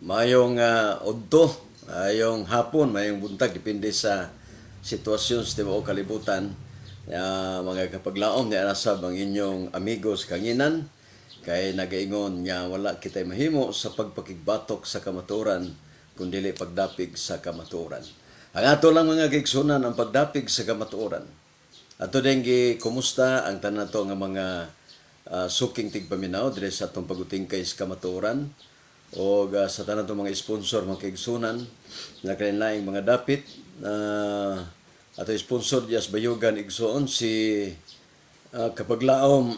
Mayong udto, mayong hapon, mayong buntag, depende sa sitwasyon sa tibuok kalibutan. Mga kapaglaom ni Arasab ang inyong amigos kanginan, kay nagaingon nga wala kitay mahimo sa pagpakigbatok sa kamaturan, kundili pagdapig sa kamaturan. Ang ato lang mga kaigsunan ang pagdapig sa kamaturan. Ato din kumusta ang tanan to nga mga suking tigpaminaw dire sa atong pagutingkay sa kamaturan o sa tanan to mga sponsor mga kaigsunan na kanilang mga dapit ato sponsor dias bayugan igsoon si kapaglaom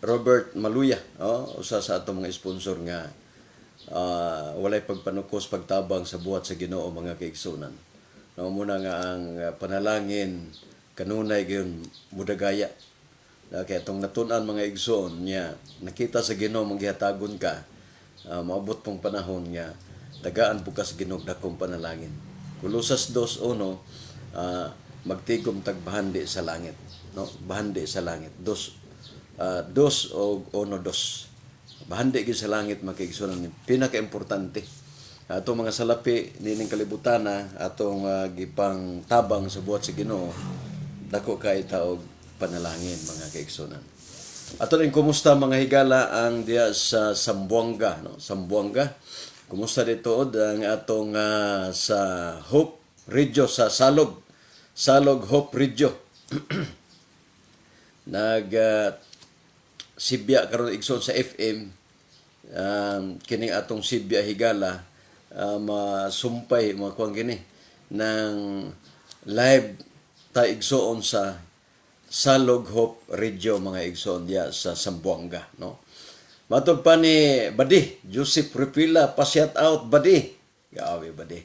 Robert Maluya, usa sa atong mga sponsor nga walay pagpanukos pagtabang sa buhat sa Ginoo mga kaigsunan. Muna nga ang panalangin kanunay gayon mudagaya. Kaya itong natunan mga igsoon niya, nakita sa Ginoo manggihatagon ka, maabot pong panahon niya, tagaan po ka sa Ginoo dakong panalangin. Kolosas 2:1, magtigom tag bahandi sa langit. No? Bahandi sa langit. Dos o 1:2. Bahandi gyud sa langit mga kaigsunan. Pinaka-importante. Atong mga salapi nining kalibutan atong gipang tabang sa buhat sa Ginoo, dako kay taog panalangin mga kaigsunan. Ato rin kumusta mga higala ang diya sa Sambuanga, no? Sambuanga. Kumusta dito ang atong sa Hope Radio sa Salog Hope Radio. Sibya karon igsoon sa FM, kining atong Sibya higala, masumpay mga kuang gini ng live ta igsoon sa Salog Hope Radio mga igsoon diya sa Sambuanga, no. Matod pa ni Badi Joseph Repila, pa shout out Badi. Gawi Badi.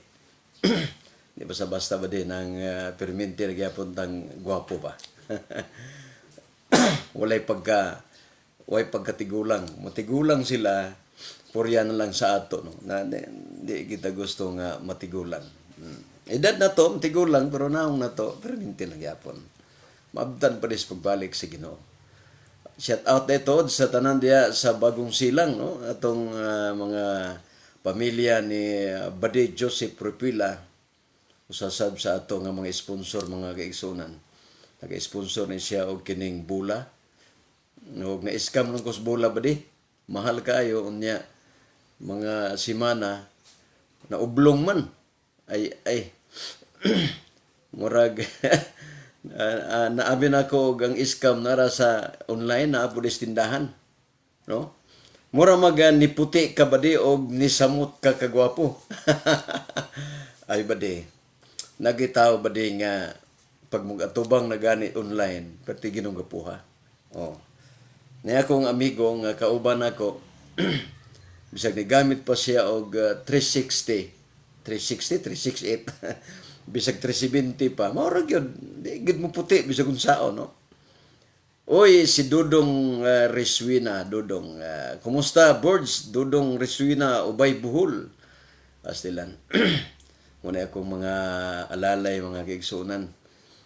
Di basta Badi nang perminti na gyapon tang gwapo ba. Walay pagkatigulang. Matigulang sila, purya na lang sa ato, no. Di kita gusto nga matigulang. Edad na to, matigulang, pero naong na to, perminti na gyapon. Maabdan pa dis pagbalik sa Ginoo. Shout out ito sa tanan diya sa Bagong Silang, no? Atong mga pamilya ni Badi Joseph Repila, usasab sa ato nga mga sponsor mga kaigsunan. Nag-sponsor ni siya og kining bula. Og na-scam lang ko sa bula Badi. Mahal kayo unya mga simana na ublong man. Ay murag naabi na ko ang scam nara sa online na pulis tindahan, no. Mura niputi ka Badi og nisamot ka kagwapo. Ay Badi, nagitaw Badi nga pag mag-atubang na gani online pati ginong gapuha. Niya akong amigo nga kauban ako bisag ni gamit pa siya og 368 bisag 370 pa, maurag yun, di gid mo puti, bisag unsaon, no? Oy, si Dudong Reswina, Dudong, kumusta, Boards? Dudong Reswina, Ubay Buhol. Pastilan. Muna akong mga alalay, mga kaigsunan,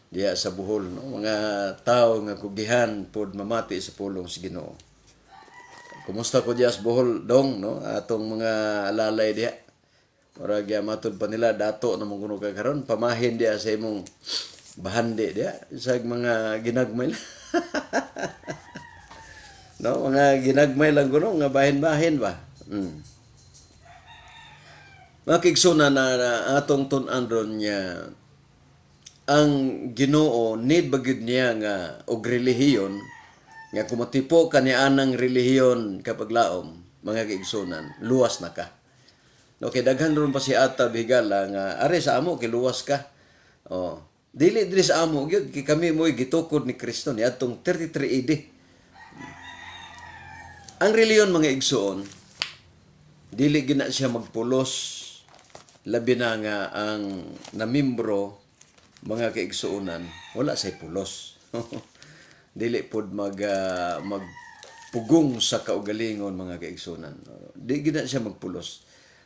diya sa Buhol, no? Mga tao nga kugihan, pod mamati sa pulong sa Ginoo. Kumusta ko diya sa Buhol, Dong, no? Atong mga alalay diya. Murag matod pa nila dato na mong kuno karon pamahin dia sa imong bahandi dia sa mga ginagmay. No, mga ginagmay lang kuno nga bahin-bahin ba. Makigsuna na atong tun-an ron niya ang Ginoo need bagid niya nga og relihiyon nga kumatipo kanianang relihiyon kapag laom mga kaigsunan luwas na ka. Okay, daghan ron pa si Ata Bigala nga are sa amo kiluwas ka. Dili sa amo gyud kami mo'y gitukod ni Kristo ni atong 33 AD. Ang reliyon mga igsoon, dili gina siya magpulos labi na nga ang namimbro mga kaigsuonan wala say pulos. Dili pod magpugong sa kaugalingon mga kaigsuonan. Di gina siya magpulos.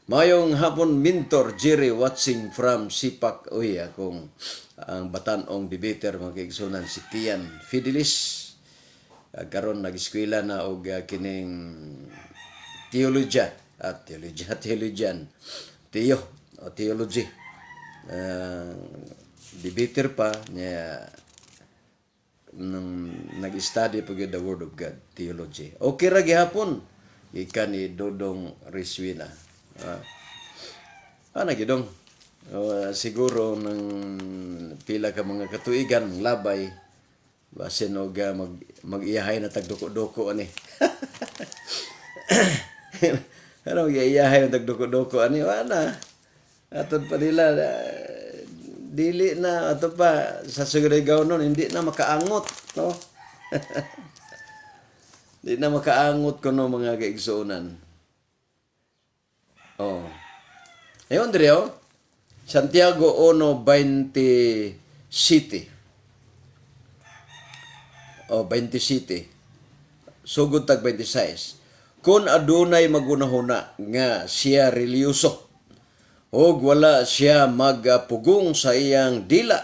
Mayong hapon, Mentor Jerry watching from Sipak. Uy, akong ang batanong debater mga kaigsunan si Kian Fidelis. Karon nag-eskwela na og kining Theologia at theologian. Theology. Debater pa niya nang nag-study pag the Word of God, theology. Okay ra gihapon ikan ni Dodong Riswina. Gidong. Siguro ng pila ka mga katuigan labay basin og mag-iyahay na tagduko-duko ani. Ano iyahay na tagduko-duko ani ana. Atod pa nila dili na ato pa sa Surigao noon hindi na makaangot no. Di na makaangot ko no mga kaigsuonan. Ayon Drio, Santiago 1:27. 27. Sugod tag 26. Kung adunay magunahuna nga siya reliyoso og wala siya magpugong sa iyang dila,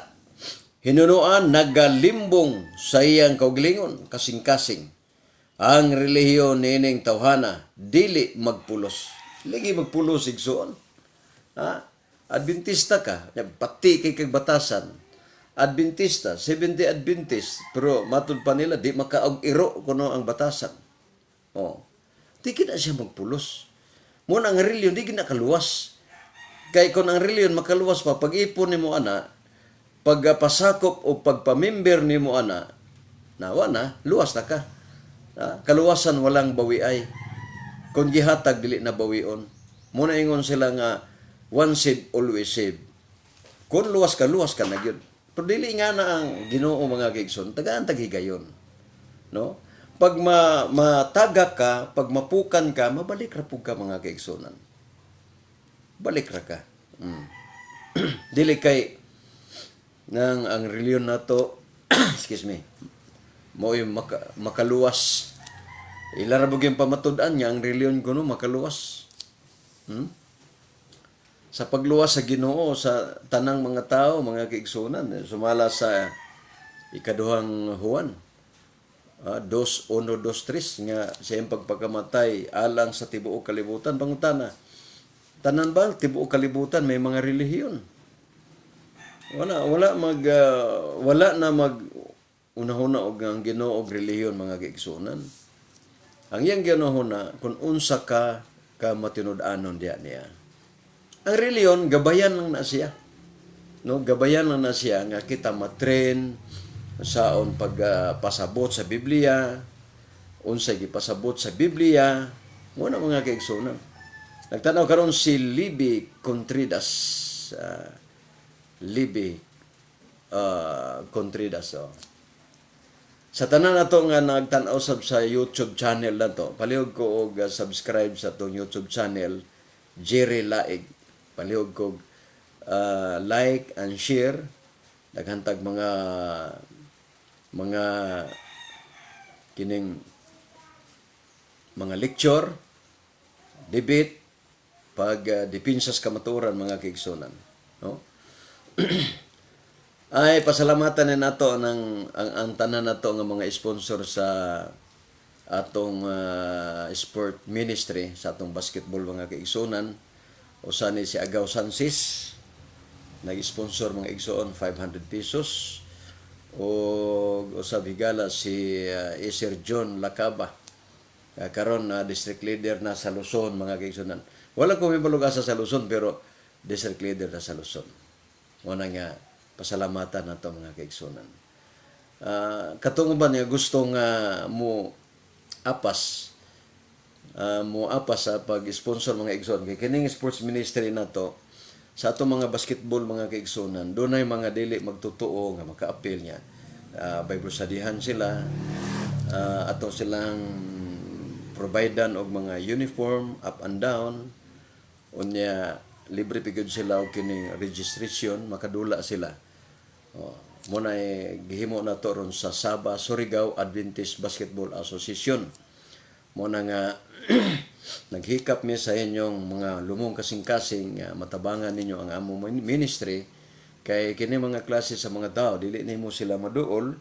hinunuan nagalimbong sa iyang kaugalingon kasing-kasing. Ang relihiyon nining tawhana dili magpulos. Lagi magpulos igsoon. Adventista ka, pati kay kag batasan. Adventista, 70 Adventist, pero matud pa nila di makaog-iro kuno ang batasan. Di na siya magpulos. Muna ang relihiyon di kinakaluwas. Kay kung ang reliyon makaluwas pa, pag-ipon ni mo ana, pagpasakop o pagpamimber ni mo ana, nawa na, luwas na ka. Kaluwasan walang bawiay. Kung gihatag, dili na bawion. Muna ingon sila nga, one save, always save. Kung luwas ka na yun. Pero dili nga na ang Ginoo mga kaigsoon, tagaan tagigayon. No? Pag matagak ka, pag mapukan ka, mabalik rapog ka mga kaigsonan. Balik ra ka. Dili kay nang ang reliyon nato excuse me mo'y makaluwas. Ilarabog yung pamatud-an niya ang reliyon kuno makaluwas. Sa pagluwas sa Ginoo sa tanang mga tao, mga kaigsunan, sumala sa ikaduhang Juan 2:1-2:3 nga siyang pagpakamatay alang sa tibuok kalibutan pangutana. Tanan ba tibuok kalibutan may mga relihiyon? Wala na mag unahuna og ang Ginoo og relihiyon mga kaigsunan. Ang iyang ginahuna kung unsa ka matinud-anon diya niya. Ang relihiyon gabayan lang na siya. No, gabayan lang na siya nga kita matrain saon pagpasabot sa Biblia, unsay gipasabot sa Biblia, muna mga kaigsunan. Nagtanaw karon si Libby Contreras. Sa tanan nato nga nagtan-aw sa YouTube channel nato, palihog ko og subscribe sa tong YouTube channel Jerry Laig. Palihog ko like and share. Daghantag mga kining mga lecture, debate, depinsas kamaturan mga kaigsunan. No? Ay pasalamatan na nato ang tanan nato nga mga sponsor sa atong sport ministry, sa atong basketball mga kaigsunan. Usa ni si Agaw Sansis, nag-sponsor mga igsoon 500 pesos. O usab higala si Sir John Lacaba. Karon district leader na sa Luzon mga kaigsunan. Wala ko mibalugasa sa Luzon pero district leader na sa Luzon. Muna nga pasalamatan nato mga kaigsunan. Katong ba niya gustong mo apas sa pag-sponsor mga igsoon kay kining sports ministry nato sa atong mga basketball mga kaigsunan, dunay mga dili magtutuo nga maka-appeal niya. Bible studyhan sila, ato silang providean og mga uniform up and down, unya libre pigod sila og kining registration, makadula sila. Muna gihimo na to ron sa Saba Surigao Adventist Basketball Association. Muna nga naghikap mi sa inyong mga lumong kasing-kasing matabangan ninyo ang amo ministry kay kini mga klase sa mga tao dili nimo sila maduol,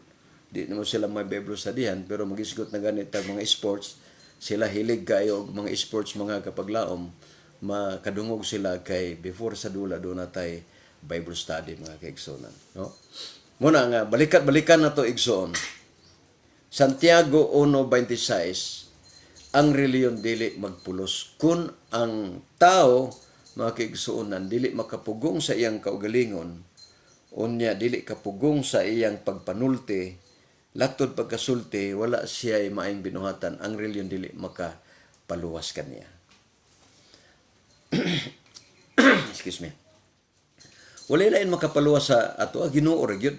di nimo sila may Bible studyhan pero magisgot na ganit mga sports sila hilig kayo og mga sports mga kapaglaom, makadungog sila kay before sa dula do natay Bible study mga kaigsunan, no? Muna nga balikan na to igsoon. Santiago 1:26, ang reliyon dili magpulos kun ang tao mga kaigsuonan dili makapugong sa iyang kaugalingon, unya dili kapugong sa iyang pagpanulti, latod pagkasulti, wala siya ay maayong binuhatan, ang reliyon dili makapaluwas kaniya. Excuse me. Wala lain makapaluwas sa ato, Ginoo ra gyud.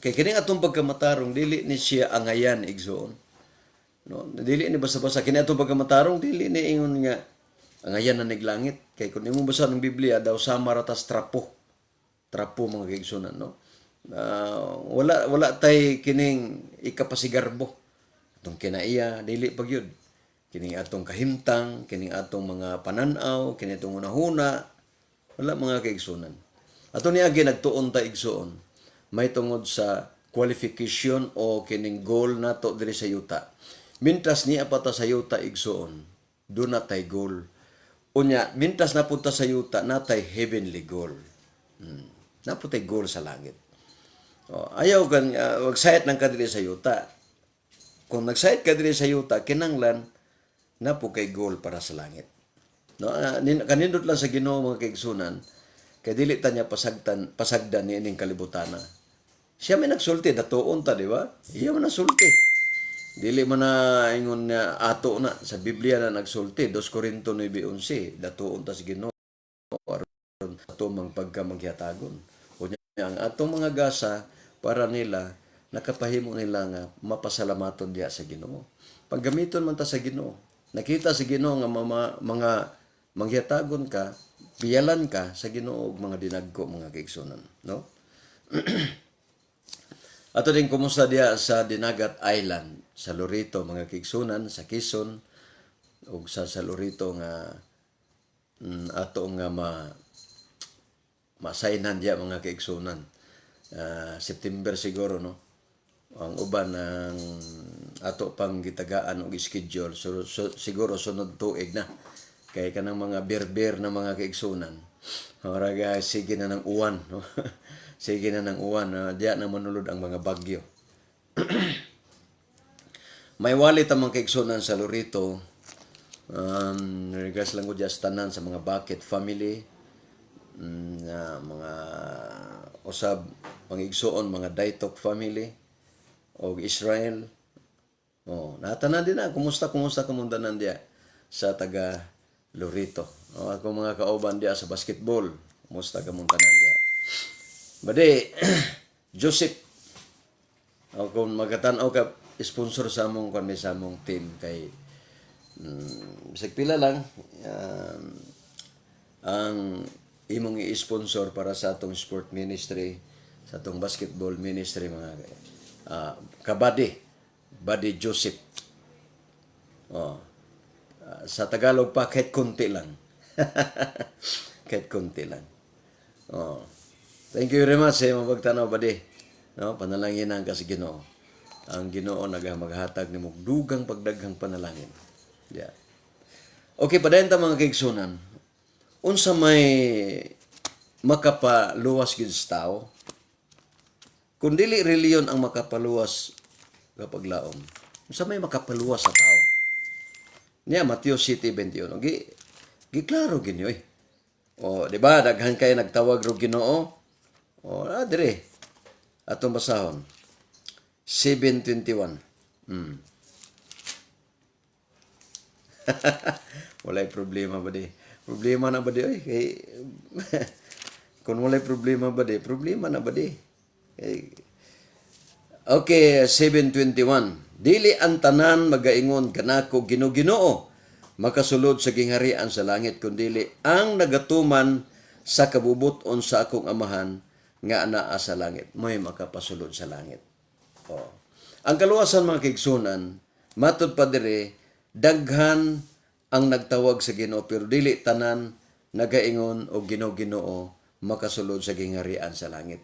Kay kini atong pagkamatarong dili ni siya angayan igsoon. No, dili ni basa-basa kini atong pagkamatarong dili ni ingon nga angayan na niglangit. Kay kung imong basa ng Biblia daw sama ra tas trapo. Trapo mga kaigsunan, no. Wala tay kining ikapasigarbo. Atong kinaiya dili pagyud. Kining atong kahimtang, kining atong mga pananaw, kining atong hunahuna, wala mga kaigsunan. Ato niya nagtuon ta igsoon, may tungod sa qualification o kining goal nato diri sa yuta. Mintas niya pa ta sa yuta igsoon, do natay goal. Unya, mintas napunta sa yuta, natay heavenly goal. Naputay goal sa langit. Ayaw kan, wagsayat ng kadiri sa yuta. Kung nagsayat ka diri sa yuta, kinanglan, napo kay goal para sa langit. No, kanindot lang sa Ginoo mga kaigsunan, kay dili ta niya pasagdan ni ining kalibutana. Siya may nagsulti, datuon ta, di ba? Iya man nagsulti. Dili man na ingon na ato na sa Biblia na nagsulti, 2 Corinto 9:11, datuon ta sa Ginoo aron ato mang pagkamaghiyatagon. Unya ang atong mga gasa para nila nakapahimo nila nga mapasalamaton diya sa Ginoo. Paggamiton man ta sa Ginoo. Nakita sa Ginoo nga mga manghiyatagon ka, piyalan ka sa Ginoo og mga dinagko mga kaigsunan, no? Ato din kumusta diya sa Dinagat Island, sa Lorito mga kaigsunan, sa Quezon ug sa Lorito nga ato nga masaynan diya mga kaigsunan. September siguro, no? Ang uban ng ato pang gitagaan og schedule, so siguro sunod tuig na. Kay kanang mga berber na mga kaigsunan, oraga sige na ng uwan, no? Sige na ng uwan, diya na manulod ang mga bagyo. May walit ang mga kaigsunan sa Lorito. Regards lang ko diya sa tanan sa mga Bucket family, mga usab pangigsuon mga Daitok family o Israel. Natanan din na kumusta kamundanan diya sa taga Lorito. Ako mga kauban diya sa basketball, kumusta kamundanan diya. Bade Joseph, kung magatan-aw ka sponsor sa among kami sa among team kay bisag pila lang ang imong i-sponsor para sa atong sport ministry, sa atong basketball ministry mga Badi Joseph. Sa Tagalog pa kahit konti lang. Kahit konti lang. Thank you very much mabagtanaw Badi. No, panalanginan ka sa Ginoo. Ang Ginoo maghatag nimo dugang pagdaghang panalangin. Yeah. Okay, padayon ta mga kaigsunan. Unsa may makapaluwas gid sa tao? Kung dili reliyon ang makapaluwas kapag laom, unsa may makapaluwas sa tao? Niya Mateo 7:21. Giklaro ginyo eh. Di ba daghan kay nagtawag ro Ginoo? Dire. Atong basahon. 7:21. Walay problema ba di? Problema na ba di? Kay kung walay problema ba di? Problema na ba di? Okay, 7:21. Dili ang tanan magaingon kanako Ginoo, makasulod sa gingharian sa langit, kundili ang nagatuman sa kabubuton sa akong amahan nga anaa sa langit, may makapasulod sa langit. Ang kaluwasan mga kaigsunan, matud pa dire, daghan ang nagtawag sa Ginoo pero dili tanan nagaingon og Ginoo makasulod sa gingharian sa langit.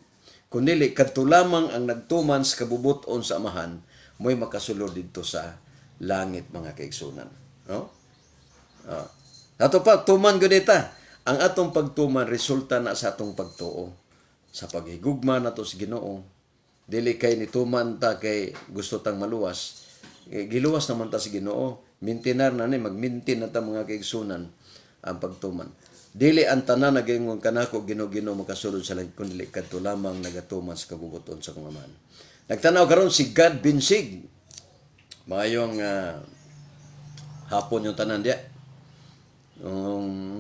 Kundi kadto lamang ang nagtuman sa kabubuton sa amahan, mo'y makasulod dito sa langit mga kaigsunan. No? Ah. Ato pa, tuman ko dita. Ang atong pagtuman, resulta na sa atong pagtuo. Sa paghigugma na to sa Ginoo. Dili kay ni tuman ta kay gusto tang maluwas. Giluwas naman ta sa Ginoo. Mintinar na ni, magmintin na ta mga kaigsunan ang pagtuman. Dili ang tanan nagaingon kanako Ginoo makasulod sa langit kundi kadto lamang nagatuman sa kabubuton sa kong Amahan. Nagtanaw karon si God Binsig. Mayong hapon yung tanan diya.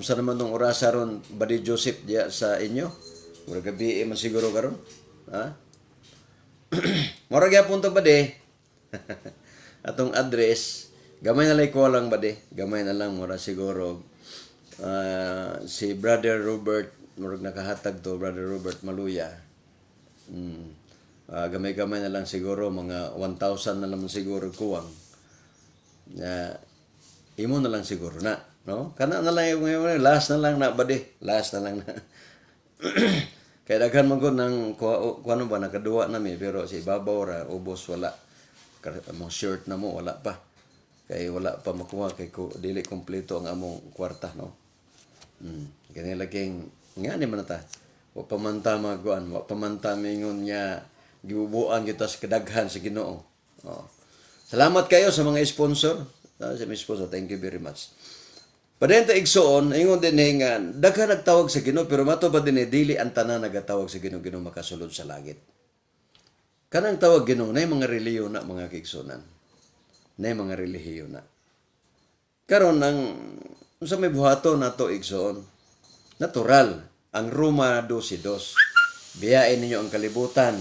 Sa naman nung orasa ron, Badi Joseph diya sa inyo? Mura gabi man siguro karon. Ha? Mura gyapon to Badi. Atong address, gamay na lang ko lang Badi. Gamay na lang mura siguro. Si Brother Robert, murag nakahatag to, Brother Robert Maluya. Gamay-gamay na lang siguro, mga 1,000 na naman siguro kuwang. Imo na lang siguro na, no? Kana na lang yung last na lang na Badi, last na lang na. Kaya daghan man ko nang kuano ba nakaduwa na mi pero si babaw ra ubos wala. Among shirt na mo wala pa. Kay wala pa makuha kay dili kompleto ang among kwarta, no. Kani laging nga ni man ta. Wa pamanta maguan, wa pamanta mingon niya gibubuan kita sa kadaghan sa Ginoo. Oh. Salamat kayo sa mga sponsor. Sa mga sponsor, thank you very much. Padenta igsoon, ingon din nga daghan nagtawag sa Ginoo pero mato pa din dili ang tanan nagatawag sa Ginoo makasulod sa langit. Kanang tawag Ginoo nay mga relihiyon na mga kaigsunan. Nay mga relihiyon na. Karon ang sa may buhaton nato igsoon, natural ang Roma 12:2. Biyain ninyo ang kalibutan.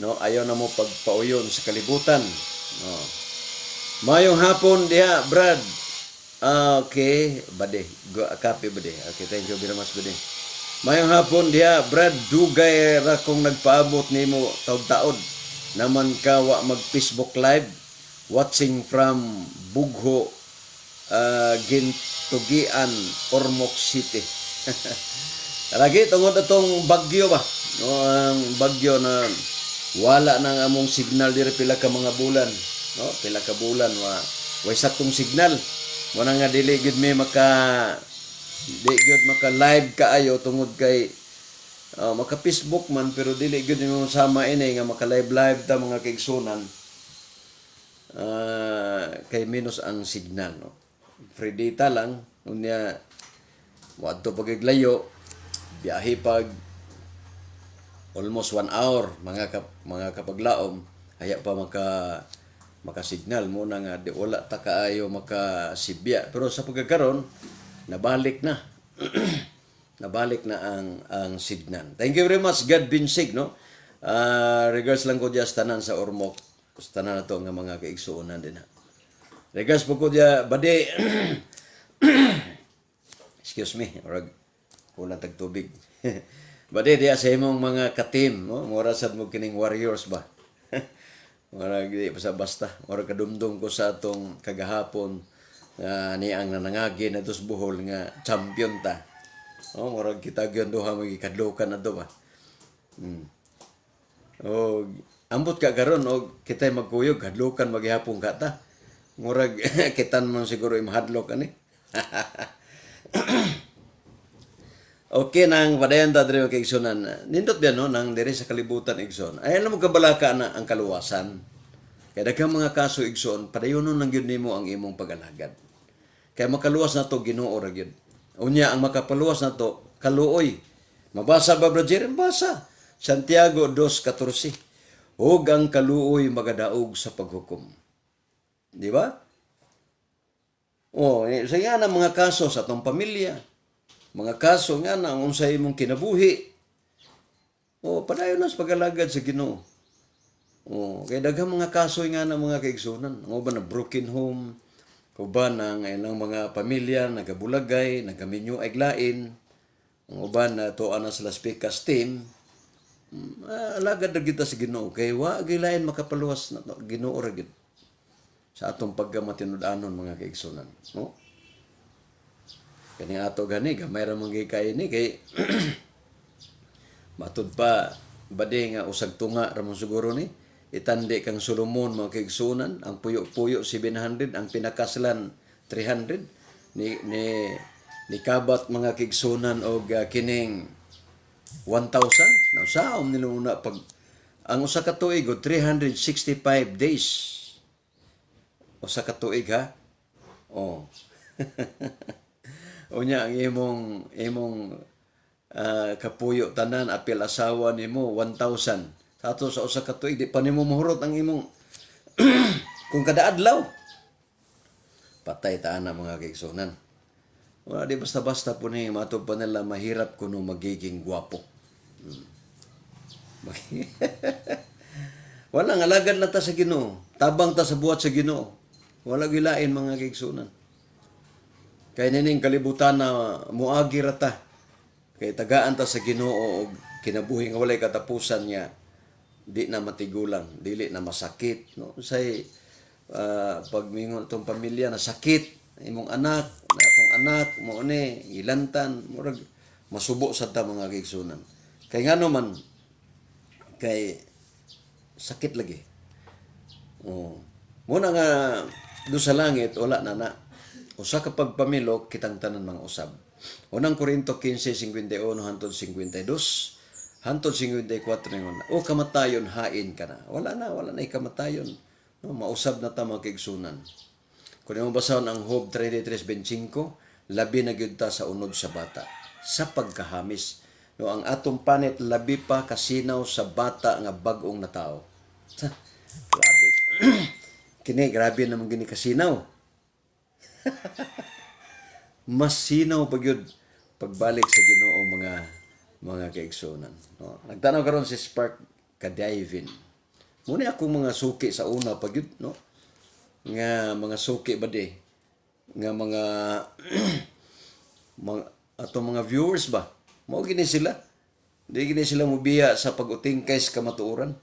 No, ayaw na mo pagpauyon sa kalibutan. No. Mayong hapon diha, Brad. Okay, Bade. Copy, Bade. Okay, thank you very much, Bade. Mayong hapon diha, Brad. Dugay ra kung nagpaabot nimo taud-taod. Naman ka wa mag-Facebook Live. Watching from Bugho, Gintugian, Ormoc City. Lagi, tungod itong bagyo ba? No, ang bagyo na wala nang among signal diri pila ka mga bulan. No, pila ka bulan way saktong signal. Muna nga dili gud may maka live kaayo tungod kay maka Facebook man pero dili gud mo sama ini nga maka live ta mga kaigsunan. Kay minus ang signal, no. Free data lang unya wadto pagiglayo biyahe pag almost 1 hour mga kapaglaom haya pa maka-signal mo na nga di wala ta kaayo makasibya pero sa pagkakaron nabalik na nabalik na ang signal. Thank you very much God Binsig, no. Regards lang ko diya sa tanan sa Ormoc, sa tanan nato nga mga kaigsuonan din ha. Regards po ko diya Bade. Excuse me, orag kulang tag tubig. Bade diya sa imong mga ka-team, no? Mura sad mo kining Warriors ba? Mura di basta. Mura kadumdum ko sa atong kagahapon ni ang nanangagi na dos buhol nga champion ta. Oh, mura kita gyon duha magikadlokan na do ba. Oh, ambot ka karon og kitay magkuyog hadlokan maghapon ka ta. Mura kitan man siguro imhadlok ani. Okay nang padayon ta diri kay igsunan. Nindot ba no nang diri sa kalibutan igsoon. Ay mo kabalaka na ang kaluwasan. Kay daghang mga kaso igsoon padayonon nang gyud nimo ang imong pag-alagad. Kay makaluwas na to Ginoo ra gyud. Unya ang makapaluwas na to kaluoy. Mabasa ba Brother? Basa. Santiago 2:14. Hug ang kaluoy magadaog sa paghukom. Di ba? Oh, saya na mga kaso sa atong pamilya. Mga kaso nga na unsay imong kinabuhi. O padayon na sa pag-alagad sa Ginoo. O kay daghang mga kaso nga na mga kaigsunan. Ang uban na broken home, uban ang ilang mga pamilya nagabulagay, nagaminyo ay glain. Ang uban na tuan na sila speakers team. Alagad na kita sa Ginoo kay wa gilain makapaluwas na Ginoo ra gid sa atong pagkamatinud-anon mga kaigsunan, no? Kani ato gani gamay ra man kay ni kay matud pa Bade nga usag tunga ra man siguro ni itandi kang Solomon mga kaigsunan, ang puyo-puyo 700, ang pinakaslan 300, ni kabat mga kaigsunan og kining 1,000. Now saom nila una pag ang usa ka tuig 365 days. Usa ka tuig ha. Oh. Unya ang imong kapuyo tanan apil asawa nimo 1,000. Sa ato sa usa ka tuig di pa nimo mahurot ang imong kung kada adlaw. Patay ta na mga kaigsunan. Wala di basta-basta po ni matod pa nila mahirap kuno magiging gwapo. Wala nga alagad na ta sa Ginoo. Tabang ta sa buhat sa Ginoo. Wala gilain mga kaigsunan. Kay nining kalibutan na muagi ra ta. Kay tagaan ta sa Ginoo og kinabuhi nga walay katapusan niya. Di na matigulang, dili na masakit, no? Say pag mingon tong pamilya na sakit, imong anak, na atong anak mo ni ilantan, murag masubo sa ta mga kaigsunan. Kay ngano man kay sakit lagi. Oh. Muna nga do sa langit wala na. Usa ka pagpamilok kitang tanan mga usab. Unang Korinto 15:51 hangtod 52. Hantod 54 ningon, o kamatayon hain ka na. Wala na kamatayon. No, mausab na ta mga kaigsunan. Kung yung basahon ang Job 33:25, labi na gyud ta sa unod sa bata, sa pagkahamis. No, ang atong panit labi pa kasinaw sa bata nga bag-ong na tao. Grabe. Kini grabe naman gini kasinaw. Mas sinaw pa gyud pagbalik sa Ginoo mga kaigsunan. No? Nagtanaw karon si Spark Kadayvin. Muna akong mga suki sa una pag yun, no? Nga mga suki ba di? Nga atong mga viewers ba? Mao gini sila. Di gini sila mubiya sa pag-utingkay sa kamatuoran.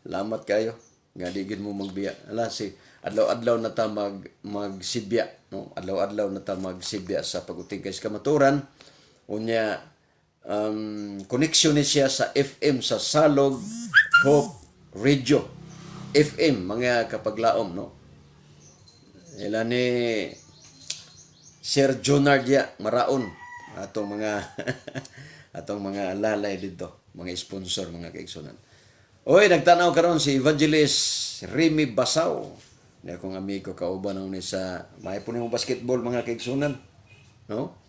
Lamat kayo. Nga di gid mo magbiya. Ala si adlaw-adlaw na ta magsibya, no? Adlaw-adlaw na ta magsibya sa pag-utingkay sa kamatuoran. Unya, connection ni siya sa FM, sa Salog Hope Radio. FM, mga kapaglaom, no? Ila ni Sir Jonard Maraon, atong mga atong mga lalay dito, mga sponsor, mga kaigsunan. Oy, nagtanaw karon si Evangelist Remy Basaw. Ni akong amigo kauban ni sa may puno mo basketball mga kaigsunan, no?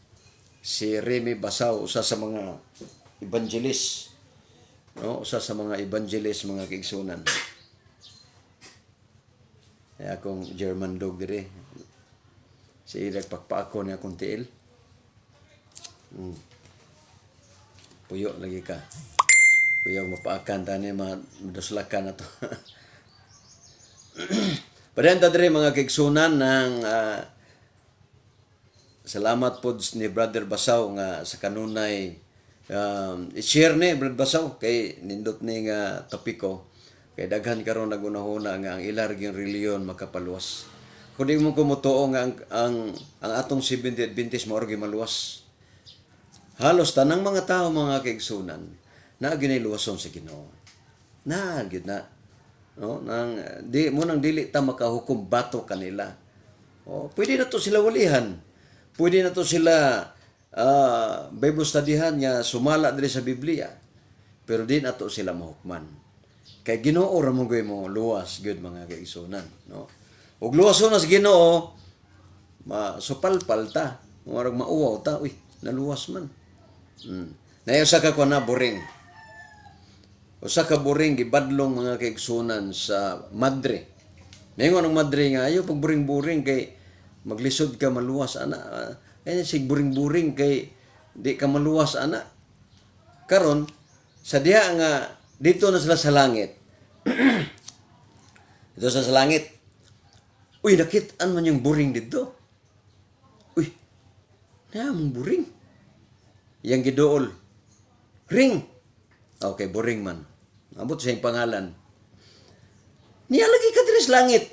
Si Remy Basaw, usa sa mga evangelist. No? Usa sa mga evangelist, mga kaigsunan. Ay akong German dog dire. Si Ilag pakpaako niya akong tiil. Puyo lagi ka. Puyo mapaakan tani maduslakan na to. Parenta dire mga kaigsunan ng salamat po ni Brother Basaw nga sa kanunay i-share ni Brother Basaw kay nindot ni nga topiko kay daghan karon nagunahuna nga ang ilarging reliyon makapaluwas. Kung di mo kumutuo nga ang atong Seventh-day Adventist mao maluwas. Halos tanang mga tao mga kaigsunan na giniluwason sa Ginoo. Na gyud na. No, nang dili ta makahukom bato kanila. Oh, pwede na to sila walihan. Pwede na to sila Bible studyhan nga sumala diri sa Biblia. Pero di na to sila mahukman. Kay Ginoo ra mo luwas gyud mga kaigsunan, no? Ug luwason na sa Ginoo, masupalpal ta, murag mauwaw ta, uy, naluwas man. Nayo sa ka na boring. Usa ka boring gibadlong mga kaigsunan sa Madre. Ningon ang Madre nga ayo pag boring-boring kay maglisod ka maluwas ana. Kaya sig buring-buring kay di ka maluwas ana. Karon sa diha nga dito na sila sa langit. Dito sa langit. Uy, nakit-an man yung buring dito. Uy, mong buring. Yang gidool. Ring. Okay, buring man. Abot sa yung pangalan. Niya lagi ka diri sa langit.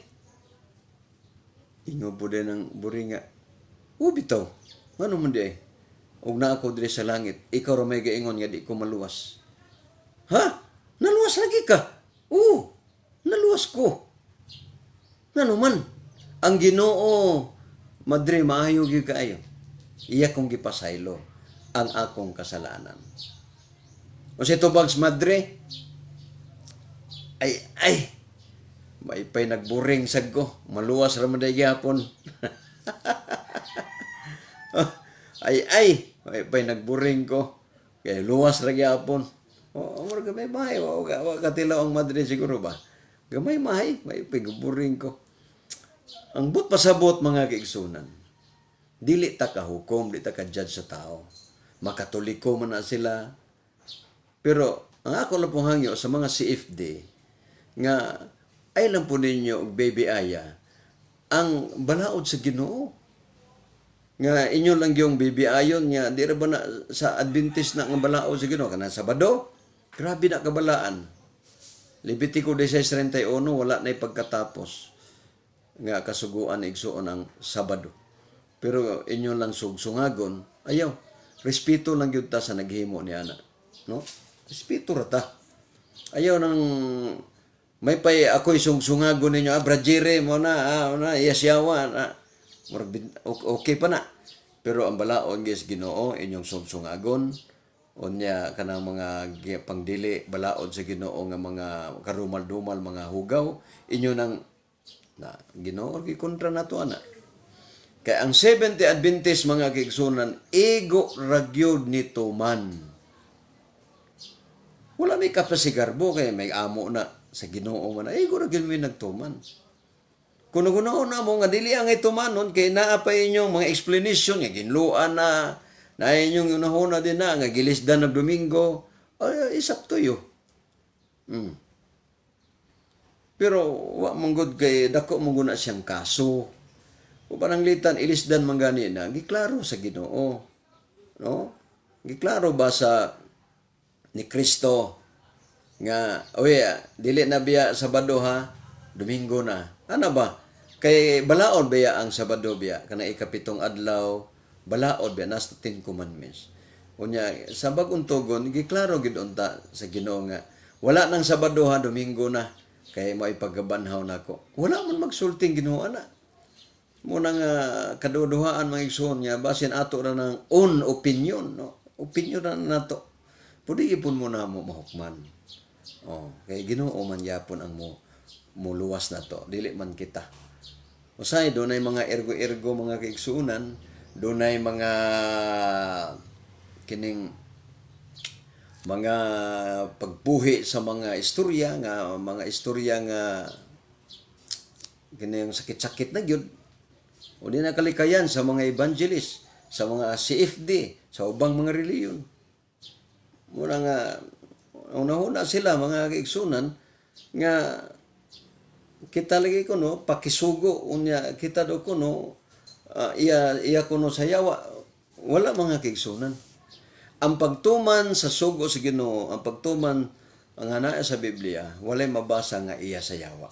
Ingo po din ang buring nga. Bitaw. Ano man di? Ug na ako diri sa langit. Ikaw ra may gaingon nga di ko maluwas. Ha? Naluwas lagi ka? naluwas ko. Ngano man, ang Ginoo, Madre, maayo gyud kaayo. Iya kong gipasaylo ang akong kasalanan. O si tubags Madre, ay, may pa'y nagburing sad ko. Maluwas ra man day gyapon. Ay, may pa'y nagburing ko. Kaya luwas ra gyapon. Amor gamay mahay, wa katilaw ang Madre siguro ba? Gamay mahay, may pa'y nagburing ko. Ang but pasabot mga kaigsunan. Dili ta kahukom, dili ta ka-judge sa tao. Makatoliko man na sila. Pero ang ako lang pong hangyo sa mga CFD nga ay lang po ninyo og baby aya ang balaod sa Ginoo. Nga inyo lang yung baby ayon nga di ra ba na sa Adventist na nga balaod sa Ginoo kana Sabado. Grabe na kabalaan. Levitico 16:31 wala na pagkatapos nga kasuguan igsuon ang Sabado. Pero inyo lang sugsungagon, ayaw. Respeto lang gyud ta sa naghimo ni ana, no? Respeto ra ta. Ayaw nang may pay ako'y sungsungagon ninyo, brajire mo na, yasyawa na. Okay pa na. Pero ang balaod guys Ginoo inyong sungsungagon unya kanang mga pangdili balaod sa Ginoo nga mga karumal-dumal mga hugaw inyo nang na Ginoo gikontra nato ana. Kay ang 70 Adventist mga kaigsunan ego ragyod ni tuman. Wala may kapasigarbo kay may amo na sa Ginoo man. Ego ragyod mi nagtuman. Kuno na mo nga dili ang itumanon kay naa pa inyong mga explanation nga ginluan na inyong unahuna din na nga gilisdan ng Domingo. It's up to you. Pero wa manggod kay dako mo guna siyang kaso. O parang litan ilisdan man gani na giklaro sa Ginoo. No? Giklaro ba sa ni Kristo nga dili na biya Sabado ha, Domingo na. Ano ba? Kay balaod biya ang Sabado biya kana ikapitong adlaw, balaod biya nas 10 commandments. Unya sa bag-ong tugon giklaro gid unta sa Ginoo nga wala nang Sabado ha, Domingo na. Kaya mo ipagabanhaw nako. Wala man magsulting Ginoo ana. Muna nga kaduduhaan mga igsoon niya basin ato ra ng own opinion, no? Opinion na nato. Pwede ipon mo na mo mahukman. Kay Ginoo man yapon ang muluwas na to. Dili man kita. Usay dunay mga ergo-ergo mga kaigsuunan, dunay mga kining mga pagbuhi sa mga istorya nga kining sakit-sakit na gyud. O di na kalikayan sa mga evangelist, sa mga CFD, sa ubang mga reliyon. Muna nga una-una sila mga kaigsunan nga kita lagi ko no pakisugo unya kita do ko no iya kuno sa yawa wala mga kaigsunan. Ang pagtuman sa sugo sa Ginoo, ang pagtuman ang anaa sa Biblia, walay mabasa nga iya sa yawa.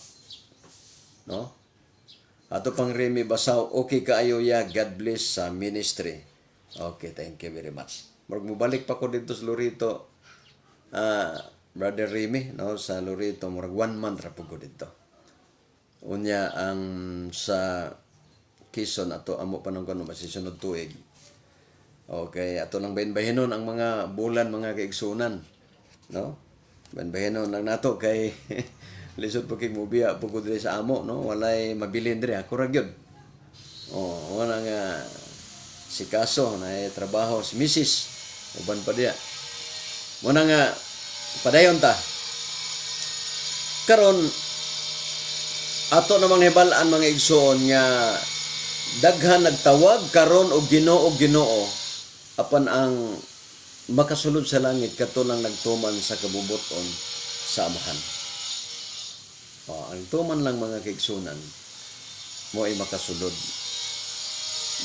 No? Ato pang Remy Basaw, okay kaayo ya, God bless sa ministry. Okay, thank you very much. Mubalik pa ko dito sa Lorito, Brother Remy, no, sa Lorito, 1 month ra po ko dito. Unya ang sa Quezon ato amo pa nang kuno masisunod tuig. Okay, ato lang bahin-bahinon ang mga bulan mga kaigsunan, no? Bahin-bahinon lang nato kay lisod po kay mubiya po ko diri sa amo, no? Walay mabilin diri ako ra gyud. Wala nga si Kaso na trabaho si Mrs. uban pa diya. Muna nga padayon ta. Karon ato namang hibalaan mga igsoon nga daghan nagtawag karon og Ginoo apan ang makasulod sa langit katulang nagtuman sa kabubuton sa amahan. Ang tuman lang mga kaigsunan mo ay makasulod.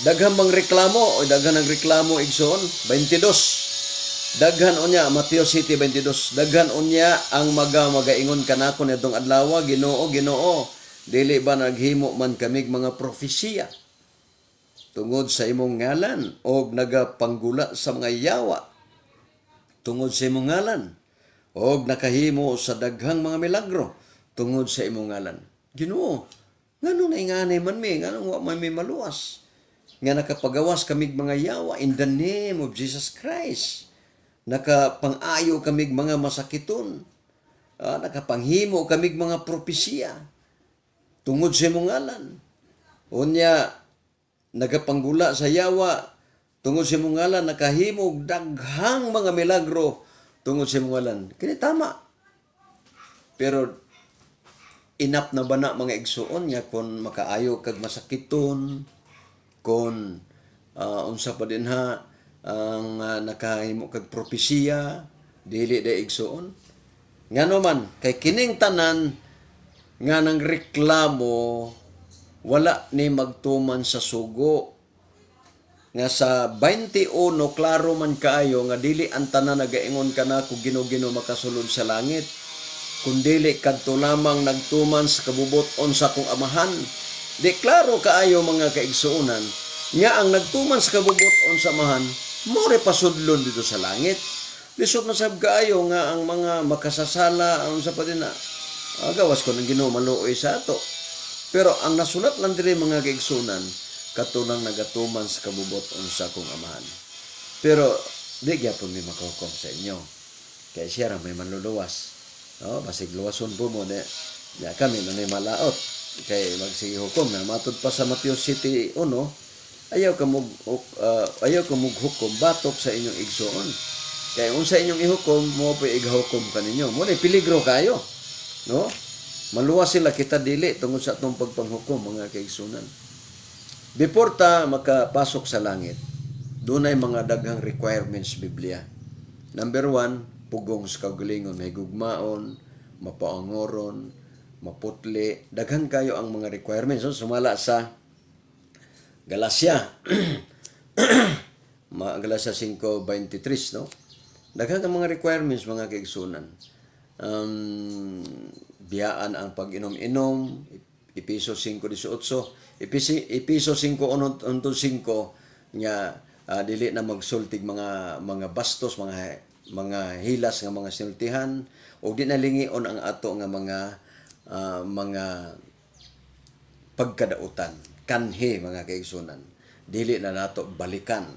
Daghan bang reklamo o daghan nagreklamo igsoon 22. Daghan unya Mateo City 22. Daghan unya ang magaingon kanako nitong adlaw, Ginoo dili ba naghimo man kamig mga propesiya tungod sa imong ngalan o nagapanggula sa mga yawa tungod sa imong ngalan og nakahimo sa daghang mga milagro tungod sa imong ngalan. Ginoo, nganong naingani man mi, nganong wa man mi maluwas? Nga nakapagawas kamig mga yawa in the name of Jesus Christ. Nakapang-ayo kamig mga masakiton. Nakapanghimo kamig mga propesiya tungod sa imong ngalan. Unya, nagapanggula sa yawa tungod sa imong ngalan, nakahimo og daghang mga milagro tungod sa imong ngalan. Kini tama. Pero inap na ba na mga igsuon nga kung makaayo kag masakiton, kung unsa pa din ha ang nakahimo kag propesiya, dili da igsuon. Ngano man kay kining tanan nga nang reklamo wala ni magtuman sa sugo. Nga sa 21 klaro man kaayo nga dili ang tanan nagaingon kana kung Ginoo makasulod sa langit. Kung dili kadto lamang nagtuman sa kabubuton sa kong amahan. Di klaro kaayo mga kaigsuonan nga ang nagtuman sa kabubuton sa amahan more pasudlon dito sa langit. Lisod na sab kaayo nga ang mga makasasala ang sa pa din na gawas ko ng Ginoo maluoy sa ato. Pero ang nasulat lang diri mga kaigsuonan katunang nagatuman sa kabubuton sa kong amahan. Pero di gyapon mi makukom sa inyo. Kaya siya ra may manluluwas. No, basig luwason po mo na kami na malaot kay magsige hukom na matud pa sa Mateo 7:1 ayaw ka mug hukom batok sa inyong igsuon kay unsa inyong ihukom mo pa ighukom kaninyo mo na peligro kayo, no, maluwas sila kita dili tungod sa atong pagpanghukom mga kaigsunan. Before ta makapasok sa langit dunay mga daghang requirements Biblia. Number 1, pugong sa kaugalingon, may gugmaon, mapaangoron, maputli. Daghan kayo ang mga requirements. So, sumala sa Galacia. Galacia 5:23, no? Daghan ang mga requirements, mga kaigsunan. Biyaan ang pag-inom-inom, Episo 5:18. Episo 5:1-5 nga dili na magsultig mga bastos, mga hilas nga mga sinultihan o di nalingion ang ato nga mga pagkadautan kanhi mga kaigsunan dili na nato balikan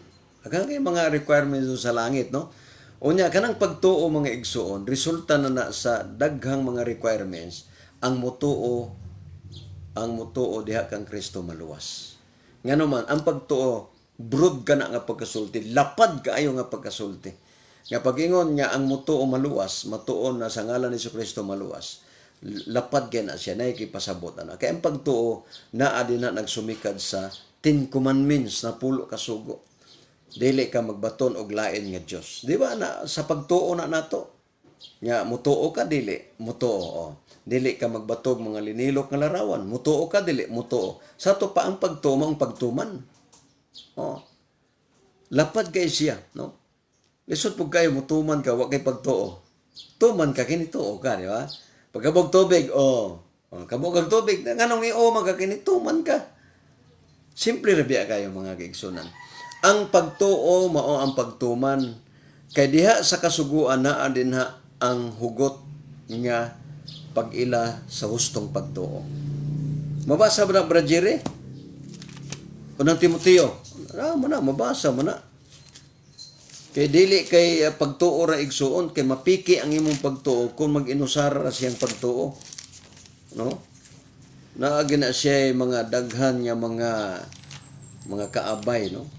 agang mga requirements sa langit, no. Unya kanang pagtuo mga igsuon resulta na sa daghang mga requirements ang mutuo diha kang Kristo maluwas. Ngano man ang pagtuo broad ka na nga pagkasulti, lapad kaayo nga pagkasulti. Nga pag-ingon nga ang mutuo maluwas, matuon na sa ngalan ni Kristo maluwas, lapad kaya na siya, na ikipasabot na. Kaya ang pagtuo, naa din na nagsumikad sa 10 commandments na pulo kasugo. Dili ka magbaton og lain nga Dios. Di ba na sa pagtuo na nato? Nga mutuo ka dili, mutuo. Oh. Dili ka magbatog mga linilok nga larawan, mutuo ka dili, mutuo. Sa to pa ang pagtuo, ang pagtuman. Oh. Lapad kay siya, no? Lisod pug kayo mutuman ka wa kay pagtuo. Tuman ka kini tuo ka, di ba? Pagkabog tubig, kabog ang tubig, nganong ni man ka kini tuman ka. Simple ra biya kayo mga kaigsunan. Ang pagtuo mao ang pagtuman kay diha sa kasuguan naa dinha ang hugot nga pag-ila sa hustong pagtuo. Mabasa ba na Brajere? Unang Timoteo. Mabasa mo na. Kay dili kay pagtuo ra igsuon kay mapiki ang imong pagtuo kung mag-inusara ra siyang pagtuo, no? Naagi na siya mga daghan nga mga kaabay, no?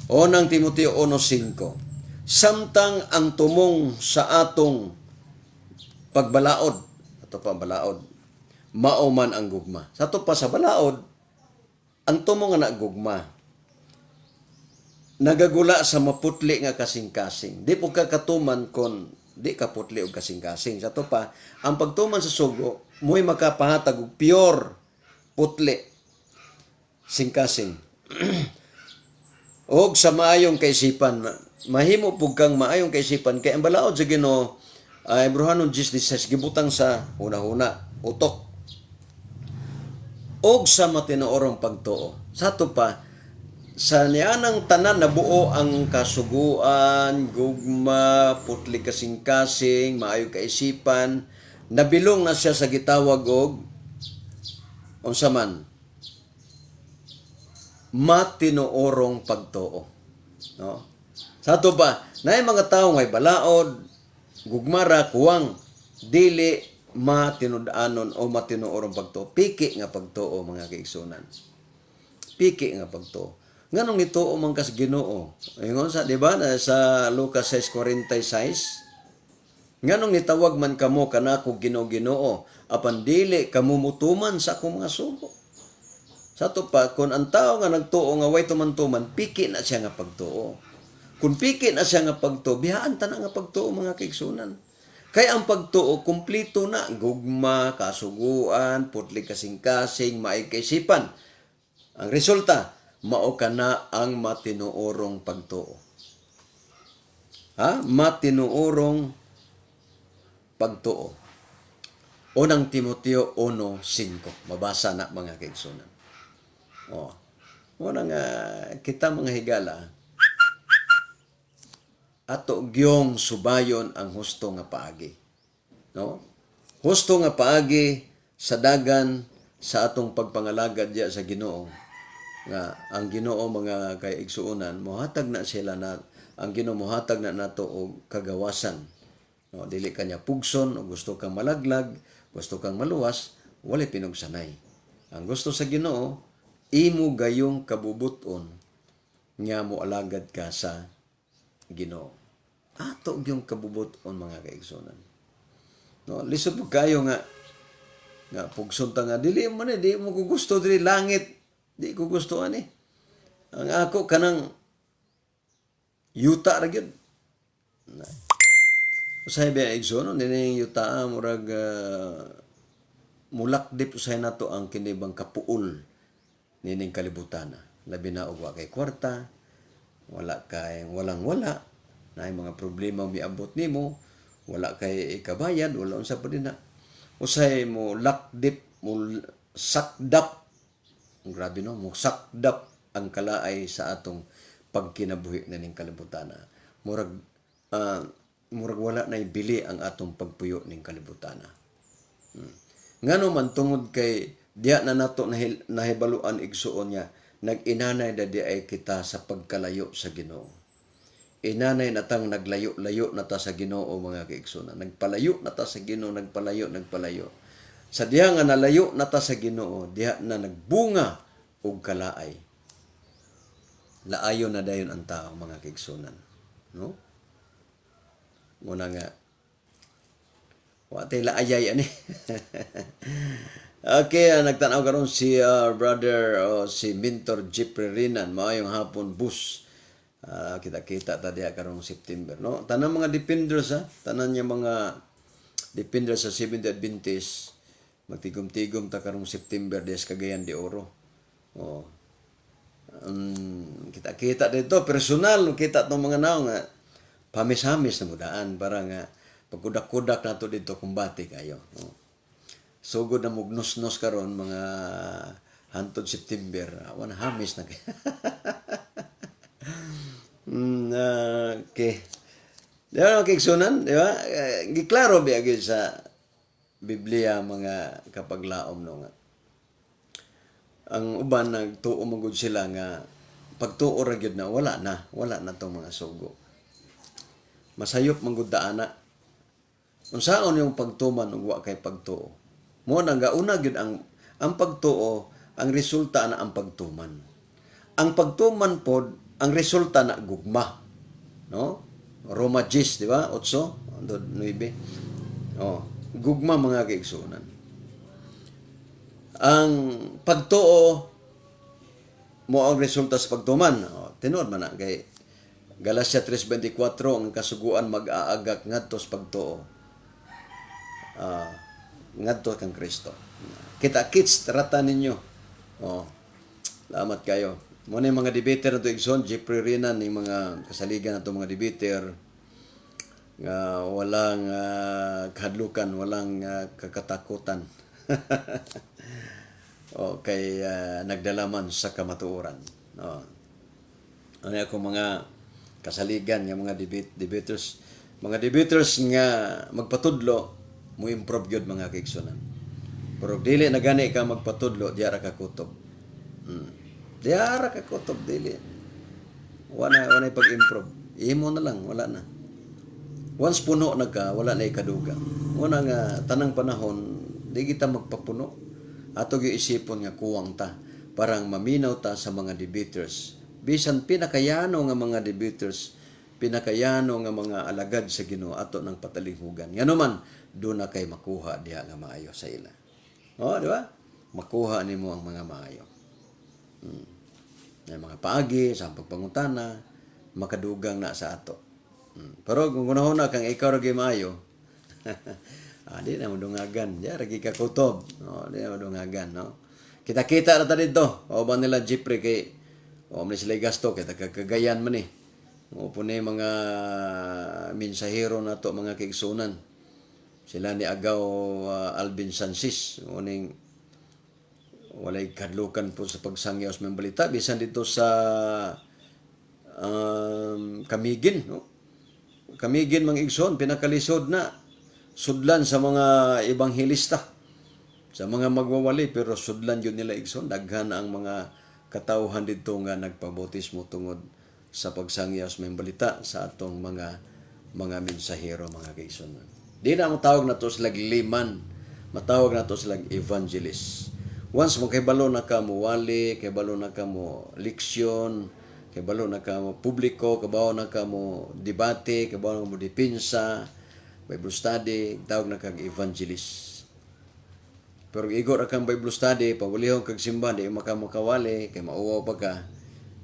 Unang Timoteo 1:5. Samtang ang tumong sa atong pagbalaod, ato pa balaod, mao man ang gugma. Sa to pa sa balaod, ang tumong nga gugma nagagula sa maputli nga kasing-kasing. Di po ka katuman kon di ka putli o kasing-kasing. Sa to pa, ang pagtuman sa sugo, mo'y makapahatag og pure putli sing-kasing. Og sa maayong kaisipan, mahimo pug kang maayong kaisipan kay ang balaod sa Ginoo ay Hebrehanon 10:16 gibutang sa una-una utok. Og sa matinuorong pagtuo. Sa to pa, sa nianang tanan nabuo ang kasuguan, gugma, putli kasing-kasing, maayo kaisipan, nabilong na siya sa gitawag og unsa man matinuorong pagtuo. No? Sa ato ba, na mga tao ngay balaod, gugmara, kuwang, dili matinud-anon o matinuorong pagtuo. Piki nga pagtuo, mga kaigsunan. Piki nga pagtuo. Nganong ituo man kas Ginoo? Ingon sa, di ba, sa Lucas 6:46, nganong nitawag man kamo kanako Ginoo, apan dili kamo mutuman sa akong mga sugo. Sa to pa, kung ang tao nga nagtuo nga way tuman-tuman, piki na siya nga pagtuo. Kung piki na siya nga pagtuo, biyaan ta na nga pagtuo, mga kaigsunan. Kaya ang pagtuo, kumplito na. Gugma, kasuguan, putli kasing-kasing, maay kaisipan. Ang resulta, mao ka na ang matinuorong pagtuo. Matinuorong pagtuo. Unang Timoteo 1:5. Mabasa na, mga kaigsunan. Muna nga, kita mga higala, ato gyong subayon ang husto nga paagi. No? Husto nga paagi sa dagan sa atong pagpangalagad diya sa Ginoo. Nga ang Ginoo, mga kaigsuonan, mohatag na sila na ang Ginoo mohatag na nato og kagawasan. No, dili kanya pugson o gusto kang malaglag, gusto kang maluwas, wala pinugsanay. Ang gusto sa Ginoo, imo gayong kabubuton nga moalagad ka sa Ginoo. Ato yung kabubuton, mga kaigsunan. No, lisod po kayo nga pugson ta nga dili man di mo ko gusto dili langit, di ko gusto ani. Ang ako kanang yuta ra gyud. Usay ba igsoon ni yuta murag mulakdip usay nato ang kinibang kapuol nining kalibutan na. Labi na og wa kay kwarta, wala kay walang-wala, na mga problema miabot nimo, wala kay ikabayad, wala unsa pa din na. Usay mo lakdip, mo sakdap, grabe no, mo sakdap ang kalaay sa atong pagkinabuhi na ning kalibutan na. Murag wala na ibili ang atong pagpuyo ning kalibutan na. Ngano man tungod kay diya na nato nahibaluan igsuon niya, nag-inanay na di ay kita sa pagkalayo sa Ginoo. Inanay na tang naglayo-layo na ta sa Ginoo, mga kaigsunan. Nagpalayo na ta sa Ginoo, nagpalayo. Sa diha nga nalayo na ta sa Ginoo, diha na nagbunga og kalaay. Laayo na dayon ang tao, mga kaigsunan. No? Muna nga, watay laayay ani. Okay, nagtanaw karon si brother si Mentor Jeffrey Rinan, maayong hapon bus. Kita-kita ta diha karong September, no? Tanan mga defenders tanan niya mga defenders sa Seventh-day Adventist, magtigom-tigom ta karong September des Cagayan de Oro. Kita-kita dito personal, kita tong mga naong nga pamis-hamis na mudaan para nga pagkudak-kudak nato dito kumbati kayo. Sugod na mugnos-nos karon mga hantod September, awan hamis na kay. Okay. Di ba, kiksunan? Di ba? Giklaro ba agad sa Biblia mga kapaglaom no nga. Ang uban nagtuo magud sila nga pagtuo ra gyud na wala na tong mga sugo. Masayop manggud ana. Unsaon yung pagtuman ug wa kay pagtuo? Mo nang gauna gyud ang pagtuo, ang resulta na ang pagtuman. Ang pagtuman pod ang resulta na gugma. No? Roma 10, di ba? 8:9. Gugma, mga kaigsunan. Ang pagtuo mo ang resulta sa pagtuman. Tinuod man na kay Galacia 3:24, ang kasuguan mag-aagak ngadto sa pagtuo. Ngadto kang Kristo. Kita-kits rata ninyo. Salamat kayo. Muna yung mga debater na ito, Igsoon, Jeffrey Rinan, yung mga kasaligan na ito, mga debater, walang kahadlukan, walang kakatakutan. Kay nagdalaman sa kamatuoran. ano ako mga kasaligan nga mga debaters. Mga debaters nga magpatudlo mo improve gyud mga kaigsunan. Pero dili na gani ka magpatudlo diara ka kutob. Diara ka kutob dili. Wala pag-improve. Imo na lang, wala na. Once puno na ka, wala na ikaduga. Muna nga tanang panahon di kita magpapuno. Ato gyud isipon nga kuwang ta parang maminaw ta sa mga debaters. Bisan pinakayano nga mga debaters, pinakayano nga mga alagad sa Ginoo ato ng patalinghugan. Ngano man do na kay makuha diha nga maayo sa ila. Di ba? Makuha nimo ang mga maayo. Yung mga paagi sa pagpangutana, makadugang na sa ato. Pero kung kunahon kang ikaw ra gyud maayo, di na madungagan. Di ra gyud ka kutob. Di na madungagan, no? Kita-kita na ta dito. O ba nila Jeffrey kay o man sila gasto kita kagagayan man eh. O po na mga mensahero na to mga kaigsunan. Sila ni Agaw Alvin Sansis. Uning walay kadlukan po sa pagsangyaw sa mga balita. Bisan dito sa Kamigin. No? Kamigin mga igsoon, pinakalisod na. Sudlan sa mga ebanghelista. Sa mga magwawali, pero sudlan yun nila igsoon. Daghan ang mga katauhan dito nga nagpabautismo tungod sa pagsangyaw sa mga balita sa atong mga mensahero, mga kaigsoon. Di na matawag na to silang liman. Matawag na to silang evangelist. Once mo kaibalo na ka mo wali, kaibalo na ka mo leksyon, kaibalo na ka mo publiko, kaibalo na ka mo debate, kaibalo na ka mo dipinsa, Bible study, tawag na kag evangelist. Pero igor akang Bible study, pawalihon kag simba, di makamakawali, kay mauwaw pa ka,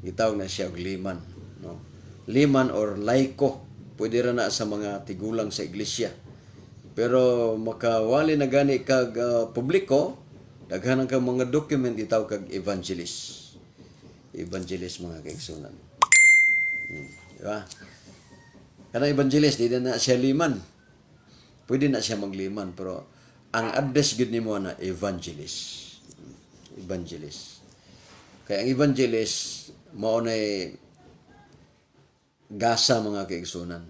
itawag na siya og liman. No? Liman or laiko, pwede ra na sa mga tigulang sa iglesia. Pero makawali na gani kag publiko, daghan kang mga document itaw kag evangelist. Evangelist mga kaigsunan. Diba? Kanang evangelist, di na siya liman. Pwede na siya magliman, pero ang address gud nimo na evangelist. Evangelist. Kaya ang evangelist mao nay gasa mga kaigsunan.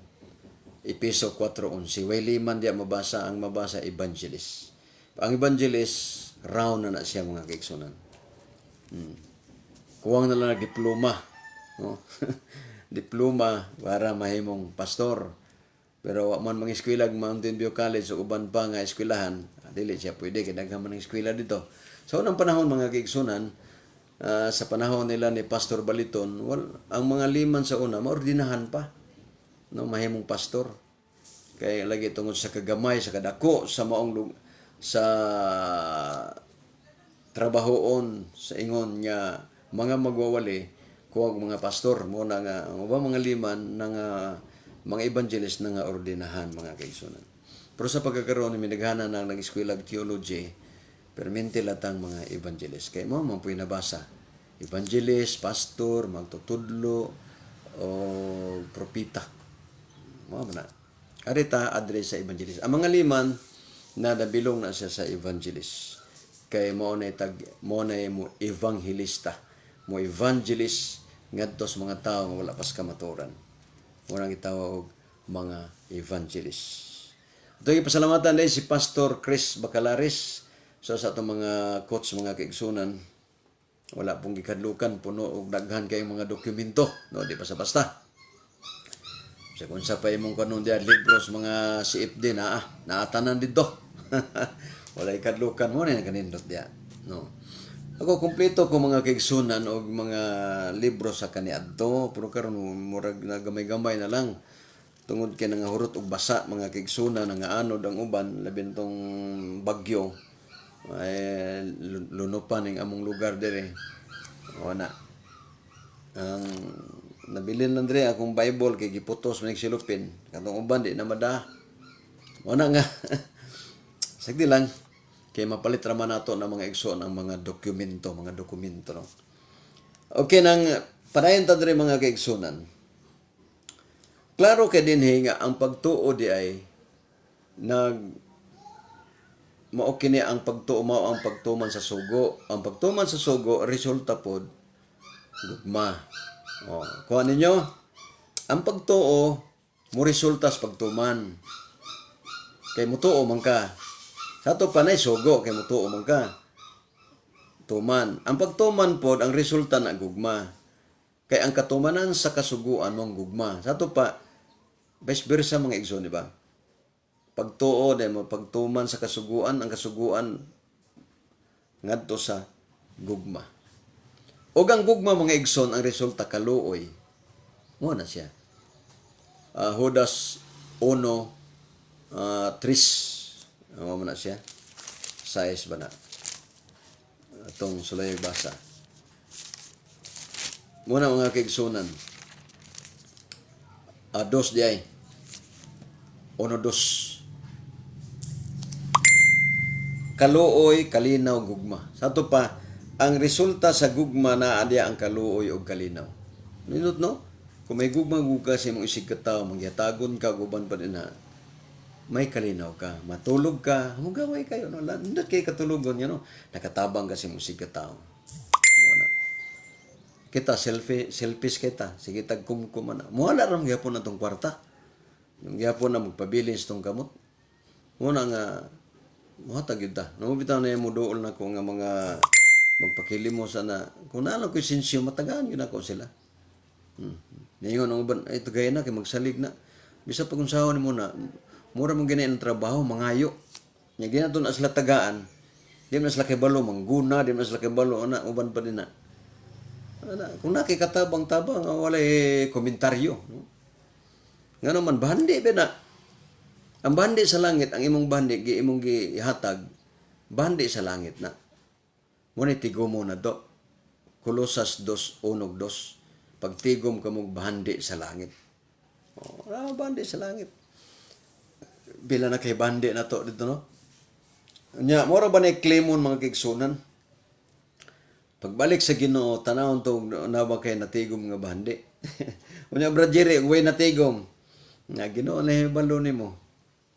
Episo 4:11. Way liman diya mabasa, ang mabasa evangelist. Ang evangelist round na siya mga kaigsunan. Kuwang na lang diploma, no? Diploma para mahimong pastor. Pero wa man mga eskwela Mountain View College o uban pa nga eskwelahan, dili siya pwede kay daghan man ng eskwela dito. So unang panahon mga kaigsunan, sa panahon nila ni Pastor Baliton, ang mga liman sa una maordinahan pa, no, mahimong pastor. Kay lagi tungod sa kagamay, sa kadako sa maong sa trabahoon sa ingon nga mga magwawali kuwag mga pastor mo na nga mga liman na nga mga evangelist na nga ordinahan mga kaigsunan. Pero sa pagkakaroon ni minaghana na nag-eskwela og theology, permente latang mga evangelist. Kay mo man puy nabasa. Evangelist, pastor, magtutudlo o propita. Mo man na. Arita address sa evangelist. Ang mga liman na nabilong na siya sa evangelist. Kay mo na mo evangelista. Mo evangelist ngadto sa mga tao nga wala pas kamaturan. Murang itawag mga evangelist. Ito yung pasalamatan dahil si Pastor Chris Bacalaris. So sa itong mga coach, mga kaigsunan, wala pong gikadlukan, puno o daghan kayong mga dokumento. No, di basta-basta. So kung sa pa imong kanong diyan libros, mga CFD na naatanan dito. Wala ikadlukan mo na kanindot diyan. No. Ako kumpleto ko mga kaigsunan o mga libro sa kaniadto, pero karon murag na gamay-gamay na lang. Tungod kay nga hurot og basa mga kaigsunan nga anod ang uban labi tong bagyo. Ay lunupan ning among lugar dire. O na. Ang nabilin lang dire akong Bible kay giputos man silupin. Katong uban di na mada. O na nga. Sagdi lang. Kaya mapalit raman nato ng mga igsoon ang mga dokumento. No? Okay, nang padayon ta diri mga kaigsunan. Klaro kay dinhi nga ang pagtuo di ay mao kini ang pagtuo mao ang pagtuman sa sugo. Ang pagtuman sa sugo resulta pod gugma. Kuha ninyo, ang pagtuo, mo resulta sa pagtuman. Kay mutuo man ka. Sa ato panay sugo, kay mutuo man ka. Tuman. Ang pagtuman pod ang resulta na gugma. Kay ang katumanan sa kasuguan mong gugma. Sa ato pa, vice versa mga igsoon, di ba? Pagtuo, mo pagtuman sa kasuguan, ang kasuguan ngadto sa gugma. O ang gugma mga igsoon, ang resulta kaluoy. Mo na siya. Judas 1:3. Mo na siya. Size ba na? Itong sulay basa. Muna mga kaigsunan. 2 di ay. 1:2. Kaluoy, kalinaw, gugma. Sa ito pa, ang resulta sa gugma na adya ang kaluoy o kalinaw. Minut no? Kung may gugma-gugma sa imong isig kataw, magyatagon ka, guban pa din na, may kalinaw ka, matulog ka, humugaway kayo, no? Hindi kayo katulogon, no? Nakatabang ka sa imong isig kataw. Muna. Kita, selfish kita, sige tagkumkuman na. Muhala rin gyapon na itong kwarta. Yung gyapon na magpabilis itong kamot. Muna nga, muhatag yun ta. Namubitaw na yung mudool na ko nga mga magpakilimo sana. Kung nalang ko'y sinsyo, matagaan yun ako sila. Ngayon, ang uban, ito gaya na, kay magsalig na. Bisa pag unsahon mo na, mura mong ginayin ang trabaho, mangayo. Nga gina ito na sila tagaan. Di na sila kibalo, mangguna, di na sila kibalo, na, uban pa din na. Kung nakikatabang-tabang, walay komentaryo. No? Nga naman, bandi ba na? Ang bandi sa langit, ang imong bandi, imong gihatag, bandi sa langit na. Ngunit tigo mo na do. Kolosas 2:1-2. Pagtigom ka mong bandi sa langit. Bandi sa langit. Bila na kay bandi na to dito, no? Nya, mora ba na i-claimon mga kigsunan? Pagbalik sa Ginoo, tanawon to na ba kay natigom nga bandi? Unya brajere, way natigom. Nga Ginoo na hibalo nimo.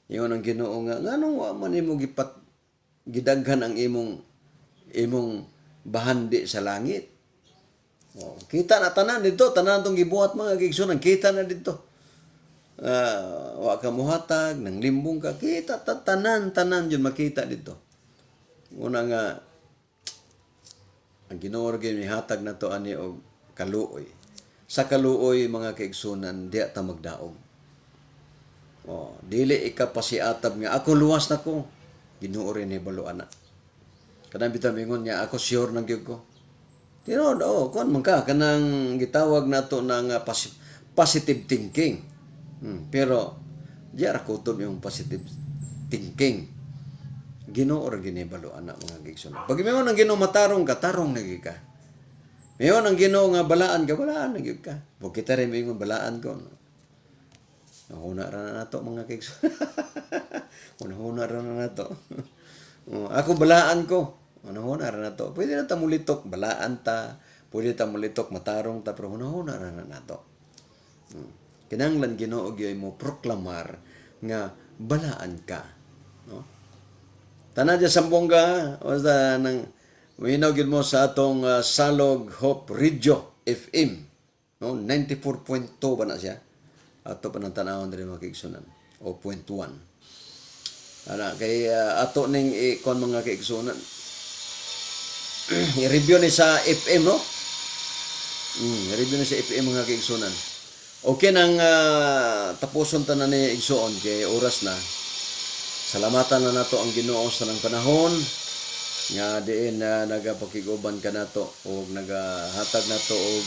Ingon ang Ginoo nga nganong wa man nimo gidaghan ang imong bahandi sa langit. Kita na tanan dito, tanan tong gibuhat mga kigsunan, kita na dito. Wa ka muhatag, nang limbong ka, kita tanan yun makita dito. Una nga ang Ginoo gyud mihatag na to ani og kaluoy. Sa kaluoy mga kaigsunan, diya ta magdaog. Dili ikapasiatab nga ako luwas na ko. Ginoo rin ni baluan na. Kanang bitaw mingon niya ako sure nang gyud ko. Tinod, kuan man ka kanang gitawag nato ng positive thinking. Pero diya ra kutob yung positive thinking. Ginoo ra ginibaluan na mga gigsunan. Pag mayon ang Ginoo matarong ka, tarong na gyud ka. Mayon ang Ginoo nga balaan ka, balaan na gyud ka. Pag kita rin mingon balaan ko. Una ra na nato mga kigsunan. Una ra na nato. Ako balaan ko. Una ra na to. Pwede na ta mulitok, balaan ta. Pwede ta mulitok, matarong ta. Pero una ra na nato. Kinanglan Ginoo gyud mo proklamar nga balaan ka. No? Tanan dyan sa bongga, o sa nang minaw gyud mo sa atong Salog Hope Radio FM. No? 94.2 ba na siya? Ato pa ng tanawon rin mga kaigsunan. O 0.1. Kay ato ning ikon mga kaigsunan. I-review ni sa FM, no? I-review ni sa FM mga kaigsunan. Okay nang tapuson tanan ni igsuon kay oras na. Salamatan na nato ang Ginoo sa nang panahon nga diin na nagapakiguban ka nato o nagahatag nato og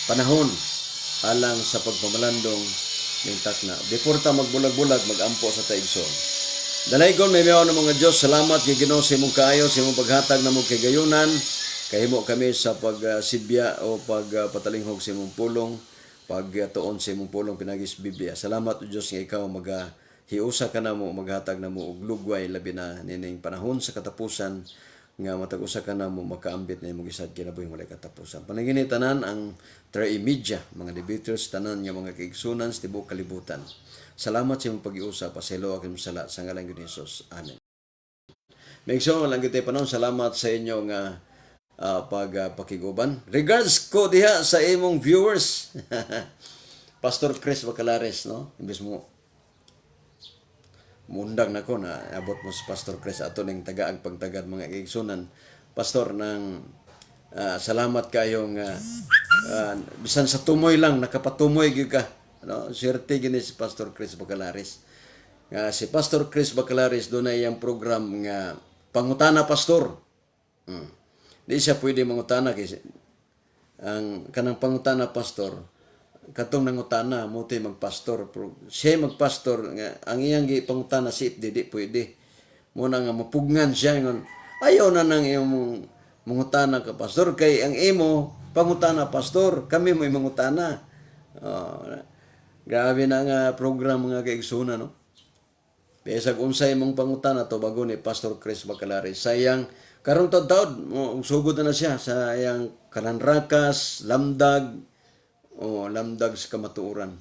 panahon alang sa pagpamalandong mintak na. Before ta magbulag-bulag, magampo sa taigsoon. Dalaygon may mayon ng mga Diyos, salamat kay Ginoo sa imong kaayo, sa imong paghatag na mong kagayunan. Kahimo kami sa pagsibya o pagpatalinghog sa imong pulong, pagtuon sa imong pulong pinagis Biblia. Salamat o Diyos nga ikaw hiusa ka na mo, maghatag na mo og lugway labi na nining panahon sa katapusan nga matag-usa ka na mo makaambit na imong gisad kinabuhi walay katapusan. Panagini tanan ang Tri-Media, mga debaters tanan nga mga kaigsunan sa tibuok kalibutan. Salamat sa imong pag-iusap, pasaylo aking sala sa ngalan ni Jesus. Amen. Maigsoon lang gyud panahon, salamat sa inyo nga pakiguban. Regards ko diha sa imong viewers. Pastor Chris Bacalares, no? Imbes mo mundang nako na abot mo si Pastor Chris ato ning tagaag pagtagad mga igsunan. Pastor nang salamat kayong bisan sa tumoy lang nakapatumoy gyud ka. No, swerte gini si Pastor Chris Bacalares. Si Pastor Chris Bacalares doon ay iyang program nga pangutana pastor. Di siya pwede mangutana kasi ang kanang pangutana pastor katong nangutana mo tay magpastor siya magpastor nga ang iyang pangutana si di pwede mo na nga mapugngan siya ngon ayaw na nang iyong mangutana ka pastor kay ang imo pangutana pastor kami mo mangutana. Grabe na nga program nga kaigsunan, no? Besag unsay mong pangutana to bago ni Pastor Chris Bacalares sayang karong taud-taud sugod na siya sa iyang kananrakas lamdag lamdag sa kamatuoran.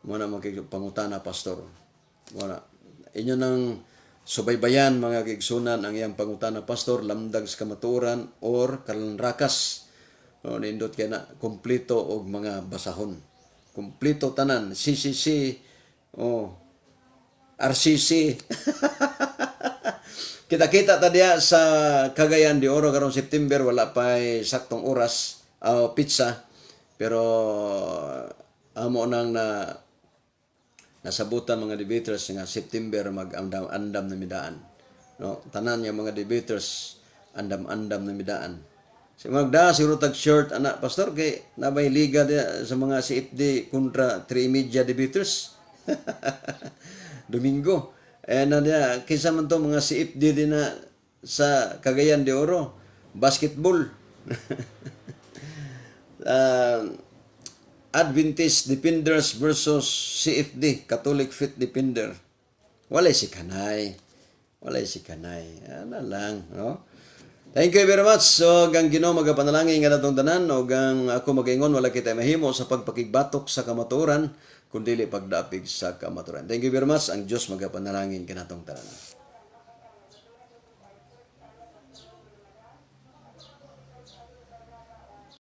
Muna makikipangutana pastor. Muna inyo nang subaybayan mga kaigsunan ang iyang pangutana pastor lamdag sa kamatuoran or kananrakas. Nindot kay na kompleto og mga basahon. Kompleto tanan CCC RCC. Kita-kita ta diya sa Cagayan de Oro karong September wala pa saktong oras pizza pero amo nang nasabutan mga debaters nga September mag-andam na midaan, no? Tanan nga mga debaters andam-andam na midaan. Si magda siguro tag short anak pastor kay nabay liga diya sa mga CFD kontra 3 media debaters. Domingo. Na dia kinsa man to mga CFD din na sa Cagayan de Oro, basketball. Adventist Defenders versus CFD, Catholic Faith Defender. Walay si Kanay. Ano lang, no? Thank you very much. So, gang Ginoo magapanalangin nga natong tanan o gang ako magaingon wala kita mahimo sa pagpakigbatok sa kamatuoran kundi pagdapig sa kamatuoran. Thank you very much. Ang Dios magapanalangin kanatong tanan.